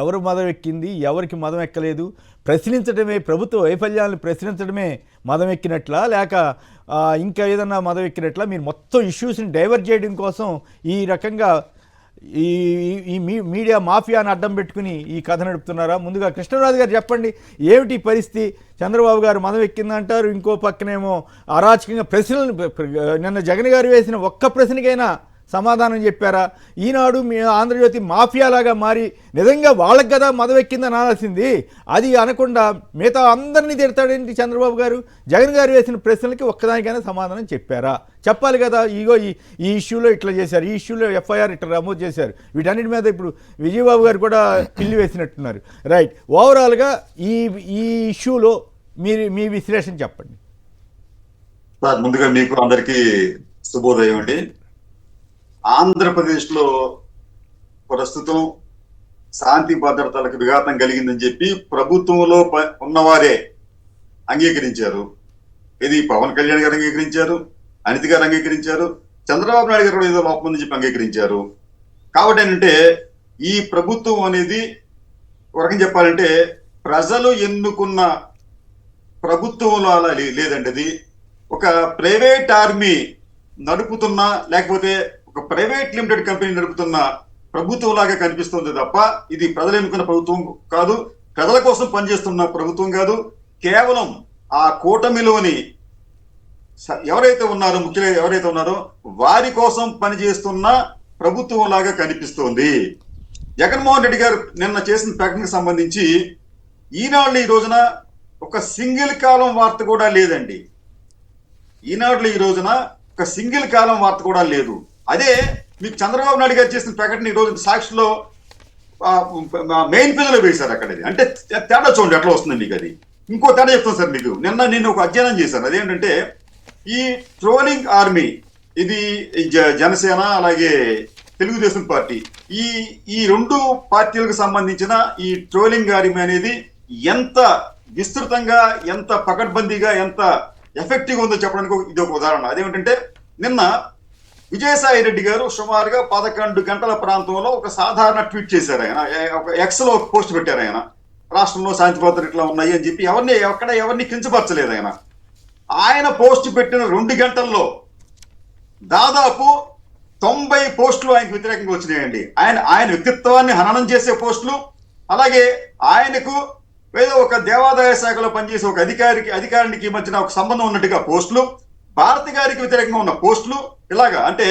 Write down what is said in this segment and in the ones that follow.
ఎవరు మదం ఎక్కింది, ఎవరికి మదం ఎక్కలేదు, ప్రశ్నించడమే, ప్రభుత్వ వైఫల్యాలను ప్రశ్నించడమే మదం ఎక్కినట్లా, లేక ఇంకా ఏదన్నా మదం ఎక్కినట్లా? మీరు మొత్తం ఇష్యూస్ని డైవర్ట్ చేయడం కోసం ఈ రకంగా ఈ మీడియా మాఫియాను అడ్డం పెట్టుకుని ఈ కథ నడుపుతున్నారా? ముందుగా కృష్ణరాజు గారు చెప్పండి, ఏమిటి పరిస్థితి? చంద్రబాబు గారు మదం ఎక్కిందంటారు, ఇంకో పక్కనేమో అరాచకంగా ప్రశ్నలు. నిన్న జగన్ గారు వేసిన ఒక్క ప్రశ్నకైనా సమాధానం చెప్పారా? ఈనాడు మీ ఆంధ్రజ్యోతి మాఫియాలాగా మారి నిజంగా వాళ్ళకి కదా మదం ఎక్కిందని అనాల్సింది, అది అనకుండా మిగతా అందరినీ తిడతాడేంటి చంద్రబాబు గారు? జగన్ గారు వేసిన ప్రశ్నలకి ఒక్కదానికైనా సమాధానం చెప్పారా? చెప్పాలి కదా. ఇగో ఈ ఇష్యూలో ఇట్లా చేశారు, ఈ ఇష్యూలో ఎఫ్ఐఆర్ ఇట్లా నమోదు చేశారు, వీటన్నిటి మీద ఇప్పుడు విజయబాబు గారు కూడా పిల్లి వేసినట్టున్నారు. రైట్, ఓవరాల్గా ఈ ఇష్యూలో మీ విశ్లేషణ చెప్పండి. ముందుగా మీకు అందరికీ శుభోదయం అండి. ఆంధ్రప్రదేశ్ లో ప్రస్తుతం శాంతి భద్రతలకు విఘాతం కలిగిందని చెప్పి ప్రభుత్వంలో ఉన్నవారే అంగీకరించారు. ఇది పవన్ కళ్యాణ్ గారు అంగీకరించారు, అనిత గారు అంగీకరించారు, చంద్రబాబు నాయుడు గారు కూడా ఏదో లోపం ఉందని చెప్పి అంగీకరించారు. కాబట్టి ఏంటంటే ఈ ప్రభుత్వం అనేది ఒక రకం చెప్పాలంటే ప్రజలు ఎన్నుకున్న ప్రభుత్వంలో అలా లేదండి. అది ఒక ప్రైవేట్ ఆర్మీ నడుపుతున్న, లేకపోతే ఒక ప్రైవేట్ లిమిటెడ్ కంపెనీ నడుపుతున్న ప్రభుత్వం లాగా కనిపిస్తుంది తప్ప ఇది ప్రజలు ఎన్నుకున్న ప్రభుత్వం కాదు, ప్రజల కోసం పనిచేస్తున్న ప్రభుత్వం కాదు. కేవలం ఆ కూటమిలోని ఎవరైతే ఉన్నారో, ముఖ్యంగా ఎవరైతే ఉన్నారో వారి కోసం పనిచేస్తున్న ప్రభుత్వం లాగా కనిపిస్తోంది. జగన్మోహన్ రెడ్డి గారు నిన్న చేసిన ప్రకటనకు సంబంధించి ఈనాడులో ఈ రోజున ఒక సింగిల్ కాలం వార్త కూడా లేదండి. ఈనాడులో ఈ రోజున ఒక సింగిల్ కాలం వార్త కూడా లేదు. అదే మీకు చంద్రబాబు నాయుడు గారు చేసిన ప్రకటన ఈ రోజు సాక్షిలో మెయిన్ పేజీలో వేశారు. అక్కడ అంటే తేడా చూడండి ఎట్లా వస్తుంది మీకు. అది ఇంకో తేడా చెప్తాను సార్ మీకు. నేను ఒక అధ్యయనం చేశాను. అదేంటంటే ఈ ట్రోలింగ్ ఆర్మీ, ఇది జనసేన అలాగే తెలుగుదేశం పార్టీ, ఈ రెండు పార్టీలకు సంబంధించిన ఈ ట్రోలింగ్ ఆర్మీ అనేది ఎంత విస్తృతంగా, ఎంత పకడ్బందీగా, ఎంత ఎఫెక్టివ్ ఉందో చెప్పడానికి ఇది ఒక ఉదాహరణ. అదేమిటంటే నిన్న విజయసాయి రెడ్డి గారు సుమారుగా 11 గంటల ప్రాంతంలో ఒక సాధారణ ట్వీట్ చేశారు. ఆయన ఒక ఎక్స్ లో ఒక పోస్ట్ పెట్టారు. ఆయన రాష్ట్రంలో శాంతి భద్రతలు ఇట్లా ఉన్నాయి అని చెప్పి ఎవరిని కించపరచలేదు. ఆయన పోస్ట్ పెట్టిన 2 గంటల్లో దాదాపు 90 పోస్టులు ఆయనకు వ్యతిరేకంగా వచ్చినాయండి. ఆయన వ్యక్తిత్వాన్ని హననం చేసే పోస్టులు, అలాగే ఆయనకు ఏదో ఒక దేవాదాయ శాఖలో పనిచేసే ఒక అధికారికి మధ్యన ఒక సంబంధం ఉన్నట్టుగా పోస్టులు, భారతి గారికి వ్యతిరేకంగా ఉన్న పోస్టులు, ఇలాగా అంటే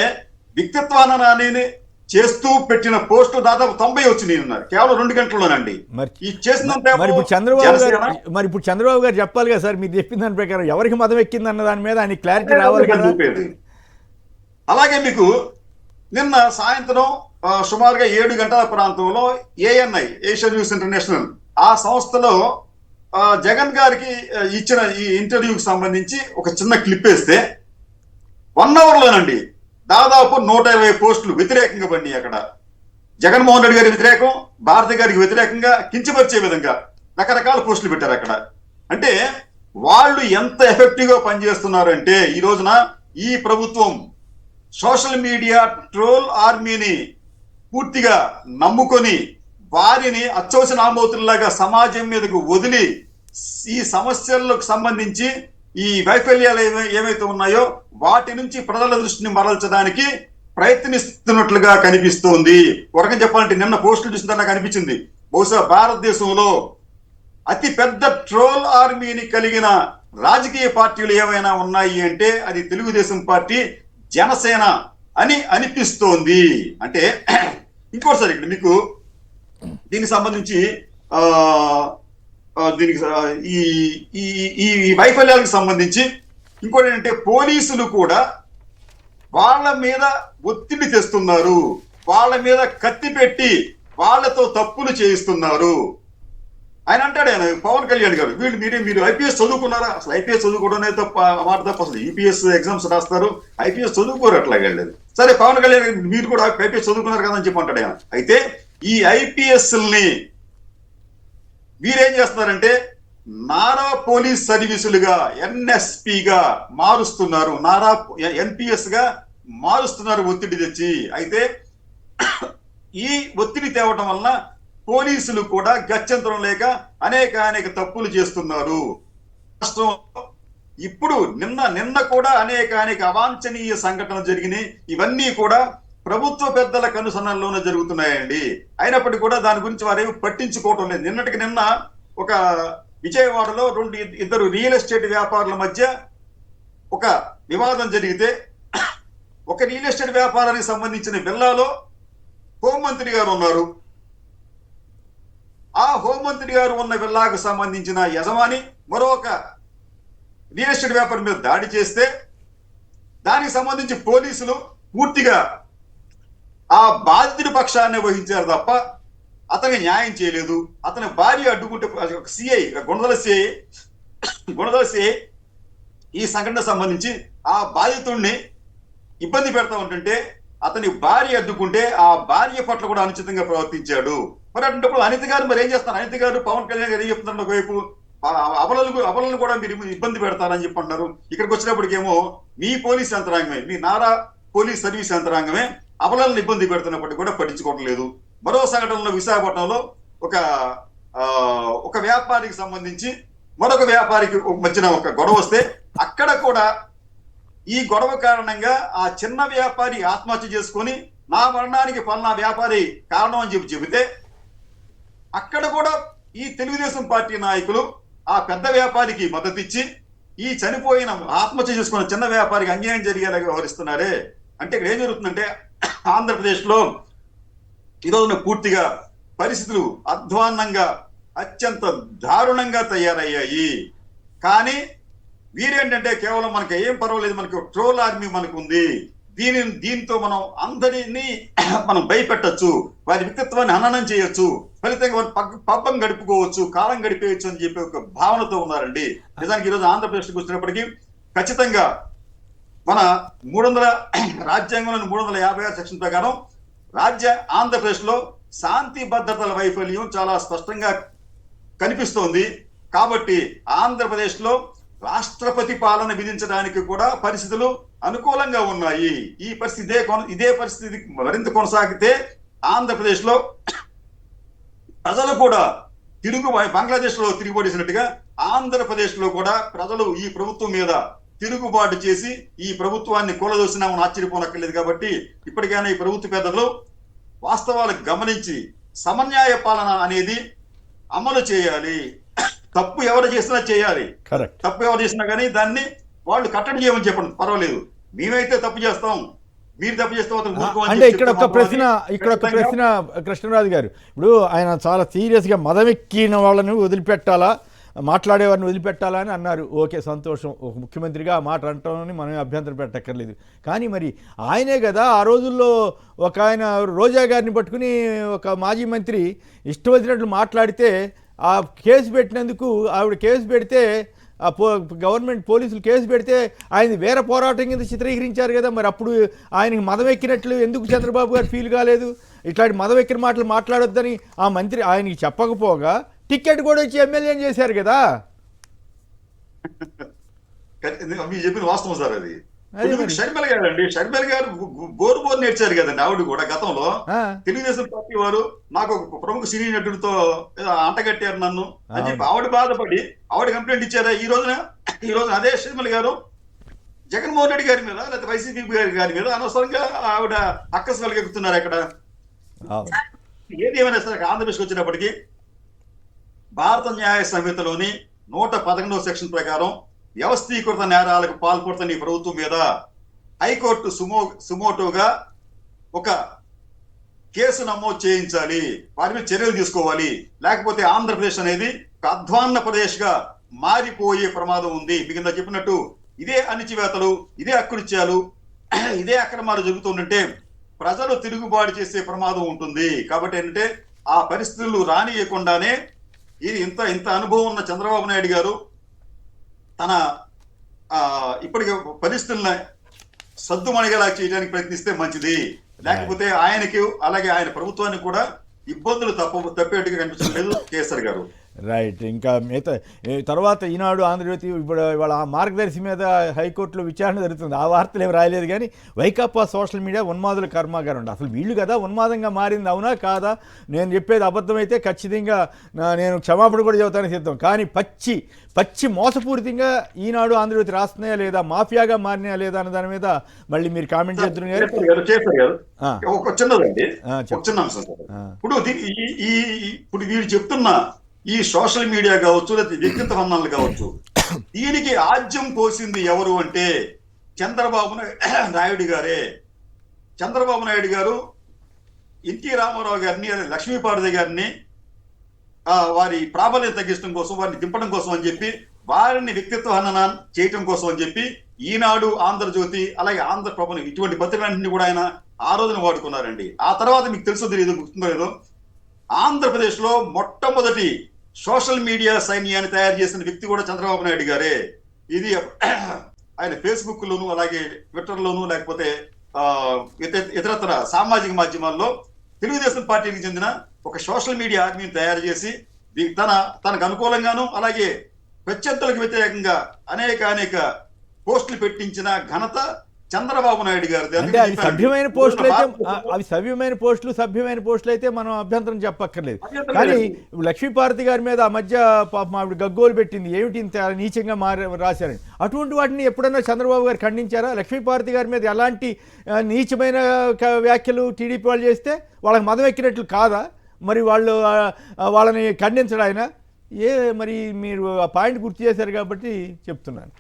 వ్యక్తిత్వాన్ని చేస్తూ పెట్టిన పోస్టులు దాదాపు 90 వచ్చినాయి ఉన్నారు కేవలం 2 గంటల్లోనండి. ఈ చేసినంత ఇప్పుడు చంద్రబాబు గారు చెప్పాలి కదా సార్, మీరు చెప్పిన దాని ప్రకారం ఎవరికి మదం ఎక్కింది అన్న దాని మీద ఆయన క్లారిటీ రావాలి కదా. అలాగే మీకు నిన్న సాయంత్రం సుమారుగా 7 గంటల ప్రాంతంలో ANI, ఏషియన్ న్యూస్ ఇంటర్నేషనల్, ఆ సంస్థలో జగన్ గారికి ఇచ్చిన ఈ ఇంటర్వ్యూకి సంబంధించి ఒక చిన్న క్లిప్ వేస్తే 1 అవర్లోనండి దాదాపు 120 పోస్టులు వ్యతిరేకంగా పడినాయి. అక్కడ జగన్మోహన్ రెడ్డి గారి వ్యతిరేకం, భారతి గారికి వ్యతిరేకంగా కించపరిచే విధంగా రకరకాల పోస్టులు పెట్టారు అక్కడ. అంటే వాళ్ళు ఎంత ఎఫెక్టివ్ గా పనిచేస్తున్నారంటే ఈ రోజున ఈ ప్రభుత్వం సోషల్ మీడియా ట్రోల్ ఆర్మీని పూర్తిగా నమ్ముకొని వారిని అత్యవసర ఆమోతుల్లాగా సమాజం మీదకు వదిలి ఈ సమస్యలకు సంబంధించి ఈ వైఫల్యాలు ఏవైతే ఉన్నాయో వాటి నుంచి ప్రజల దృష్టిని మరల్చడానికి ప్రయత్నిస్తున్నట్లుగా కనిపిస్తోంది. ఒక రకంగా చెప్పాలంటే నిన్న పోస్టులు చూసిన నాకు అనిపించింది, బహుశా భారతదేశంలో అతి పెద్ద ట్రోల్ ఆర్మీని కలిగిన రాజకీయ పార్టీలు ఏమైనా ఉన్నాయి అంటే అది తెలుగుదేశం పార్టీ, జనసేన అని అనిపిస్తోంది. అంటే ఇంకోసారి ఇక్కడ మీకు దీనికి సంబంధించి ఈ వైఫల్యాలకు సంబంధించి ఇంకోటి ఏంటంటే పోలీసులు కూడా వాళ్ళ మీద ఒత్తిడి తెస్తున్నారు, వాళ్ళ మీద కత్తి పెట్టి వాళ్ళతో తప్పులు చేయిస్తున్నారు. ఆయన అంటాడు, ఆయన పవన్ కళ్యాణ్ గారు, మీరు ఐపీఎస్ చదువుకున్నారా? అసలు ఐపీఎస్ చదువుకోవడం తప్ప మాట తప్ప అసలు యూపీఎస్ ఎగ్జామ్స్ రాస్తారు, ఐపీఎస్ చదువుకోరు అట్లాగే వెళ్ళలేదు. సరే పవన్ కళ్యాణ్ మీరు కూడా ఐపీఎస్ చదువుకున్నారు కదా అని చెప్పి అంటాడు ఆయన. అయితే ఈ ఐపీఎస్ని మీరేం చేస్తున్నారంటే నారా పోలీస్ సర్వీసులుగా ఎన్ఎస్పీగా మారుస్తున్నారు, నారా ఎన్పిఎస్ గా మారుస్తున్నారు ఒత్తిడి తెచ్చి. అయితే ఈ ఒత్తిడి తేవటం వలన పోలీసులు కూడా గత్యంతరం లేక అనేక తప్పులు చేస్తున్నారు. రాష్ట్రంలో ఇప్పుడు నిన్న కూడా అనేక అవాంఛనీయ సంఘటనలు జరిగినాయి. ఇవన్నీ కూడా ప్రభుత్వ పెద్దల కనుసన్నల్లోనే జరుగుతున్నాయండి. అయినప్పటికీ కూడా దాని గురించి వారేమి పట్టించుకోవటం లేదు. నిన్నటికి నిన్న ఒక విజయవాడలో ఇద్దరు రియల్ ఎస్టేట్ వ్యాపారుల మధ్య ఒక వివాదం జరిగితే ఒక రియల్ ఎస్టేట్ వ్యాపారానికి సంబంధించిన విల్లాలో హోంమంత్రి గారు ఉన్నారు. ఆ హోంమంత్రి గారు ఉన్న విల్లాకు సంబంధించిన యజమాని మరొక రియల్ ఎస్టేట్ వ్యాపారం మీద దాడి చేస్తే దానికి సంబంధించి పోలీసులు పూర్తిగా ఆ బాధితుడి పక్షాన్ని వహించారు తప్ప అతనికి న్యాయం చేయలేదు. అతని భార్య అడ్డుకుంటే ఒక సిఐ గుణదల సిఐ ఈ సంఘటన సంబంధించి ఆ బాధితుడిని ఇబ్బంది పెడతా ఉంటుంటే అతని భార్య అడ్డుకుంటే ఆ భార్య పట్ల కూడా అనుచితంగా ప్రవర్తించాడు. మరి అటువంటిప్పుడు అనిత గారు మరి ఏం చేస్తారు? అనిత గారు పవన్ కళ్యాణ్ గారు ఏం చెప్తున్నారు? ఒకవైపు అబలను కూడా మీరు ఇబ్బంది పెడతారని చెప్పి అంటారు. ఇక్కడికి వచ్చినప్పటికేమో మీ పోలీస్ యంత్రాంగమే, మీ నారా పోలీస్ సర్వీస్ యంత్రాంగమే అబలను ఇబ్బంది పెడుతున్నప్పటికీ కూడా పట్టించుకోవడం లేదు. మరో సంఘటనలో విశాఖపట్నంలో ఒక వ్యాపారికి సంబంధించి మరొక వ్యాపారికి మధ్యన ఒక గొడవ వస్తే అక్కడ కూడా ఈ గొడవ కారణంగా ఆ చిన్న వ్యాపారి ఆత్మహత్య చేసుకొని నా మరణానికి పలానా వ్యాపారి కారణం అని చెబితే అక్కడ కూడా ఈ తెలుగుదేశం పార్టీ నాయకులు ఆ పెద్ద వ్యాపారికి మద్దతు ఇచ్చి ఈ చనిపోయిన ఆత్మహత్య చేసుకున్న చిన్న వ్యాపారికి అన్యాయం జరిగేలా వ్యవహరిస్తున్నారే. అంటే ఇక్కడ ఏం జరుగుతుందంటే ఆంధ్రప్రదేశ్ లో ఈరోజున పూర్తిగా పరిస్థితులు అధ్వాన్నంగా అత్యంత దారుణంగా తయారయ్యాయి. కానీ వీరేంటంటే కేవలం మనకి ఏం పర్వాలేదు, మనకి ట్రోల్ ఆర్మీ మనకు ఉంది, దీంతో మనం అందరినీ మనం భయపెట్టచ్చు, వారి వ్యక్తిత్వాన్ని హననం చేయొచ్చు, ఫలితంగా పబ్బం గడుపుకోవచ్చు, కాలం గడిపేయచ్చు అని చెప్పి ఒక భావనతో ఉన్నారండి. నిజానికి ఈరోజు ఆంధ్రప్రదేశ్కి వచ్చినప్పటికీ ఖచ్చితంగా మన రాజ్యాంగంలోని 356 సెక్షన్ ప్రకారం ఆంధ్రప్రదేశ్ లో శాంతి భద్రతల వైఫల్యం చాలా స్పష్టంగా కనిపిస్తోంది. కాబట్టి ఆంధ్రప్రదేశ్ లో రాష్ట్రపతి పాలన విధించడానికి కూడా పరిస్థితులు అనుకూలంగా ఉన్నాయి. ఈ పరిస్థితి ఇదే పరిస్థితి మరింత కొనసాగితే ఆంధ్రప్రదేశ్ లో ప్రజలు కూడా బంగ్లాదేశ్ లో తిరుగుబడేసినట్టుగా ఆంధ్రప్రదేశ్ లో కూడా ప్రజలు ఈ ప్రభుత్వం మీద తిరుగుబాటు చేసి ఈ ప్రభుత్వాన్ని కూలదోసినామని ఆశ్చర్యపోనక్కర్లేదు. కాబట్టి ఇప్పటికైనా ఈ ప్రభుత్వ పెద్దలు వాస్తవాలకు గమనించి సమన్యాయ పాలన అనేది అమలు చేయాలి. తప్పు ఎవరు చేసినా చేయాలి, తప్పు ఎవరు చేసినా కానీ దాన్ని వాళ్ళు కట్టడి చేయమని చెప్పండి, పర్వాలేదు. మేమైతే తప్పు చేస్తాం, మీరు తప్పు చేస్తాం అంటే ఇక్కడ ఒక ప్రశ్న కృష్ణరాజు గారు, ఇప్పుడు ఆయన చాలా సీరియస్గా మదమెక్కిన వాళ్ళని వదిలిపెట్టాలా, మాట్లాడేవారిని వదిలిపెట్టాలా అని అన్నారు. ఓకే, సంతోషం. ఒక ముఖ్యమంత్రిగా ఆ మాట అంటామని మనం అభ్యంతరం పెట్టక్కర్లేదు. కానీ మరి ఆయనే కదా ఆ రోజుల్లో ఒక ఆయన రోజా గారిని పట్టుకుని ఒక మాజీ మంత్రి ఇష్టం వచ్చినట్లు మాట్లాడితే ఆ కేసు పెట్టినందుకు ఆవిడ కేసు పెడితే గవర్నమెంట్ పోలీసులు కేసు పెడితే ఆయన వేరే పోరాటం కింద చిత్రీకరించారు కదా. మరి అప్పుడు ఆయనకి మదం ఎక్కినట్లు ఎందుకు చంద్రబాబు గారు ఫీల్ కాలేదు? ఇట్లాంటి మదం ఎక్కిన మాటలు మాట్లాడొద్దని ఆ మంత్రి ఆయనకి చెప్పకపోగా టికెట్ కూడా ఇచ్చి ఎమ్మెల్యేని చేశారు కదా. మీరు చెప్పిన వాస్తవం సార్. అది షర్మిల గారు అండి, షర్మిల గారు బోరు నేర్చారు కదండి. ఆవిడ కూడా గతంలో తెలుగుదేశం పార్టీ వారు నాకు ఒక ప్రముఖ సినీ నటుడితో అంటగట్టారు నన్ను అని చెప్పి ఆవిడ బాధపడి ఆవిడ కంప్లైంట్ ఇచ్చారా? ఈ రోజున అదే షర్మిల గారు జగన్మోహన్ రెడ్డి గారి మీద లేకపోతే వైసీపీ గారి మీద అనవసరంగా ఆవిడ అక్కసు కలిగెక్కుతున్నారు. అక్కడ ఏది ఏమైనా సరే ఆంధ్రప్రదేశ్కి వచ్చినప్పటికీ భారత న్యాయ సంహితలోని 111వ సెక్షన్ ప్రకారం వ్యవస్థీకృత నేరాలకు పాల్పడుతున్న ఈ ప్రభుత్వం మీద హైకోర్టు సుమోటోగా ఒక కేసు నమోదు చేయించాలి, వారి మీద చర్యలు తీసుకోవాలి. లేకపోతే ఆంధ్రప్రదేశ్ అనేది ఒక అధ్వాన్న ప్రదేశ్ గా మారిపోయే ప్రమాదం ఉంది. మీకు కింద చెప్పినట్టు ఇదే అణిచివేతలు, ఇదే అకృత్యాలు, ఇదే అక్రమాలు జరుగుతుంటే ప్రజలు తిరుగుబాటు చేసే ప్రమాదం ఉంటుంది. కాబట్టి ఏంటంటే ఆ పరిస్థితులు రానియకుండానే ఇంత అనుభవం ఉన్న చంద్రబాబు నాయుడు గారు తన ఇప్పటికే పరిస్థితులను సద్దుమణిగేలా చేయడానికి ప్రయత్నిస్తే మంచిది. లేకపోతే ఆయనకి అలాగే ఆయన ప్రభుత్వానికి కూడా ఇబ్బందులు తప్పేట్టుగా కనిపించడం లేదు కేసరి గారు. రైట్. ఇంకా మిగతా తర్వాత ఈనాడు ఆంధ్రజ్యోతి ఇప్పుడు ఇవాళ ఆ మార్గదర్శి మీద హైకోర్టులో విచారణ జరుగుతుంది. ఆ వార్తలు ఏమి రాయలేదు కానీ వైకాపా సోషల్ మీడియా ఉన్మాదుల కర్మాగారం ఉంది. అసలు వీళ్ళు కదా ఉన్మాదంగా మారింది, అవునా కాదా? నేను చెప్పేది అబద్ధమైతే ఖచ్చితంగా నేను క్షమాపణ కూడా చెబుతాను సిద్ధం. కానీ పచ్చి మోసపూరితంగా ఈనాడు ఆంధ్రజ్యోతి రాస్తున్నాయా లేదా, మాఫియాగా మారినాయా లేదా అన్న దాని మీద మళ్ళీ మీరు కామెంట్ చేస్తున్నారు. ఒక చిన్నదండి, చెప్పండి. ఒక చిన్న అంశం సార్. ఇప్పుడు వీళ్ళు చెప్తున్న ఈ సోషల్ మీడియా కావచ్చు, లేదా వ్యక్తిత్వ వర్ణనలు కావచ్చు, దీనికి ఆజ్యం పోసింది ఎవరు అంటే చంద్రబాబు నాయుడు గారే. చంద్రబాబు నాయుడు గారు ఎన్టీ రామారావు గారిని, లక్ష్మీపార్వతి గారిని వారి ప్రాబల్యం తగ్గించడం కోసం, వారిని దింపడం కోసం అని చెప్పి, వారిని వ్యక్తిత్వ హనన చేయటం కోసం అని చెప్పి ఈనాడు, ఆంధ్రజ్యోతి, అలాగే ఆంధ్రప్రభ ఇటువంటి పత్రికలన్నింటినీ కూడా ఆయన ఆ రోజున వాడుకున్నారండి. ఆ తర్వాత మీకు తెలుసో తెలియదు, గుర్తుందో లేదో, ఆంధ్రప్రదేశ్ లో మొట్టమొదటి సోషల్ మీడియా సైన్యాన్ని తయారు చేసిన వ్యక్తి కూడా చంద్రబాబు నాయుడు గారే. ఇది ఆయన ఫేస్బుక్ లోను, అలాగే ట్విట్టర్ లోను, లేకపోతే ఇతరత్ర సామాజిక మాధ్యమాల్లో తెలుగుదేశం పార్టీకి చెందిన ఒక సోషల్ మీడియా ఆర్మీని తయారు చేసి తనకు అనుకూలంగాను, అలాగే ప్రత్యర్థులకు వ్యతిరేకంగా అనేక పోస్టులు పెట్టించిన ఘనత చంద్రబాబు నాయుడు గారు. అంటే అవి సభ్యమైన పోస్టులు అయితే, సభ్యమైన పోస్టులు అయితే మనం అభ్యంతరం చెప్పక్కర్లేదు. కానీ లక్ష్మీపార్వతి గారి మీద ఆ మధ్య పాపం ఆవిడ గగ్గోలు పెట్టింది, ఏమిటి ఇంత నీచంగా రాశారని. అటువంటి వాటిని ఎప్పుడన్నా చంద్రబాబు గారు ఖండించారా? లక్ష్మీపార్వతి గారి మీద ఎలాంటి నీచమైన వ్యాఖ్యలు టీడీపీ వాళ్ళు చేస్తే వాళ్ళకి మదం ఎక్కినట్లు కాదా? మరి వాళ్ళని ఖండించడం ఆయన మరి మీరు ఆ పాయింట్ గుర్తు చేశారు కాబట్టి చెప్తున్నాను.